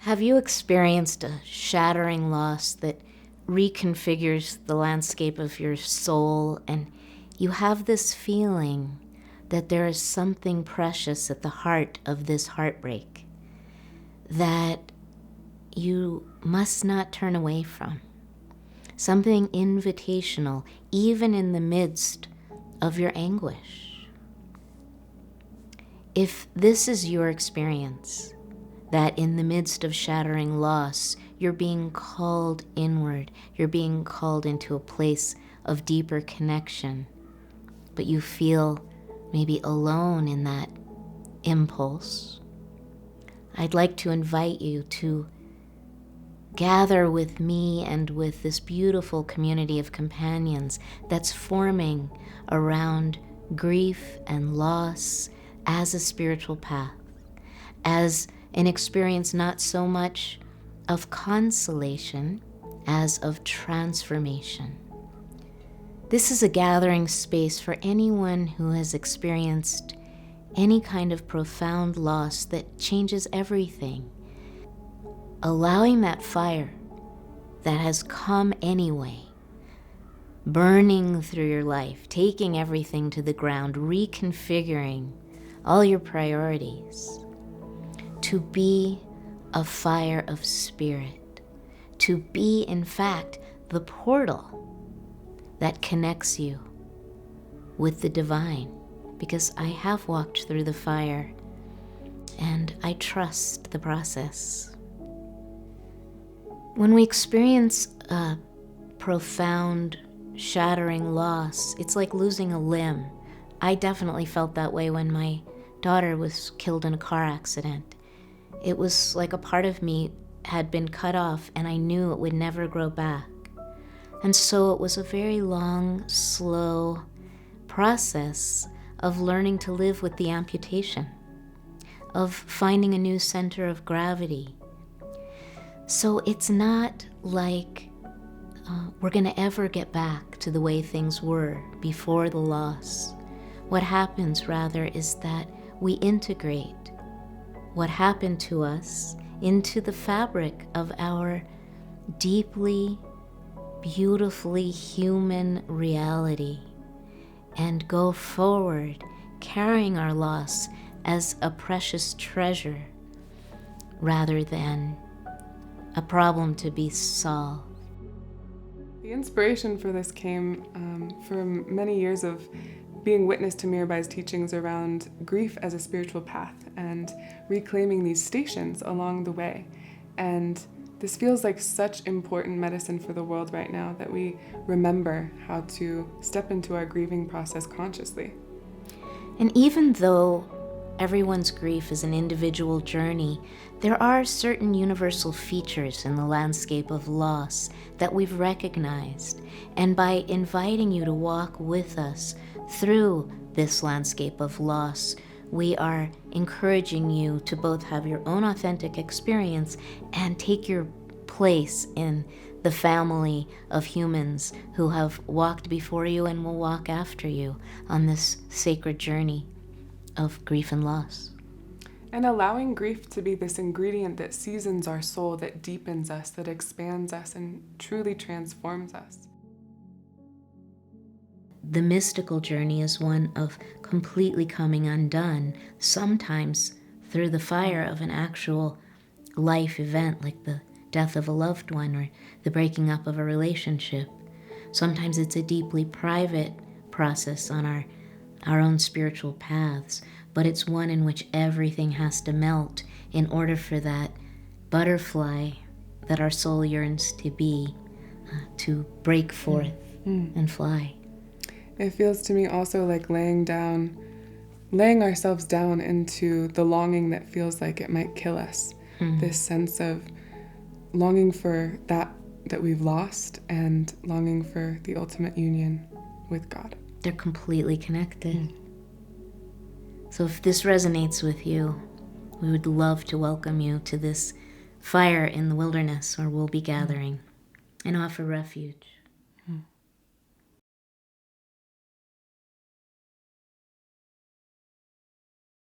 Have you experienced a shattering loss that reconfigures the landscape of your soul, and you have this feeling that there is something precious at the heart of this heartbreak that you must not turn away from? Something invitational, even in the midst of your anguish. If this is your experience, that in the midst of shattering loss, you're being called inward, you're being called into a place of deeper connection, but you feel maybe alone in that impulse, I'd like to invite you to gather with me and with this beautiful community of companions that's forming around grief and loss as a spiritual path, as an experience not so much of consolation as of transformation. This is a gathering space for anyone who has experienced any kind of profound loss that changes everything. Allowing that fire that has come anyway, burning through your life, taking everything to the ground, reconfiguring all your priorities, to be a fire of spirit, to be, in fact, the portal that connects you with the divine, because I have walked through the fire and I trust the process. When we experience a profound, shattering loss, it's like losing a limb. I definitely felt that way when my daughter was killed in a car accident. It was like a part of me had been cut off and I knew it would never grow back. And so it was a very long, slow process of learning to live with the amputation, of finding a new center of gravity. So it's not like we're going to ever get back to the way things were before the loss. What happens, rather, is that we integrate what happened to us into the fabric of our deeply, beautifully human reality and go forward carrying our loss as a precious treasure rather than a problem to be solved. The inspiration for this came from many years of being witness to Mirabai's teachings around grief as a spiritual path and reclaiming these stations along the way. And this feels like such important medicine for the world right now, that we remember how to step into our grieving process consciously. And even though everyone's grief is an individual journey, there are certain universal features in the landscape of loss that we've recognized. And by inviting you to walk with us through this landscape of loss, we are encouraging you to both have your own authentic experience and take your place in the family of humans who have walked before you and will walk after you on this sacred journey of grief and loss. And allowing grief to be this ingredient that seasons our soul, that deepens us, that expands us, and truly transforms us. The mystical journey is one of completely coming undone, sometimes through the fire of an actual life event like the death of a loved one or the breaking up of a relationship. Sometimes it's a deeply private process on our own spiritual paths, but it's one in which everything has to melt in order for that butterfly that our soul yearns to be to break forth and fly. It feels to me also like laying ourselves down into the longing that feels like it might kill us. This sense of longing for that we've lost and longing for the ultimate union with God. They're completely connected. So if this resonates with you, we would love to welcome you to this fire in the wilderness where we'll be gathering and offer refuge.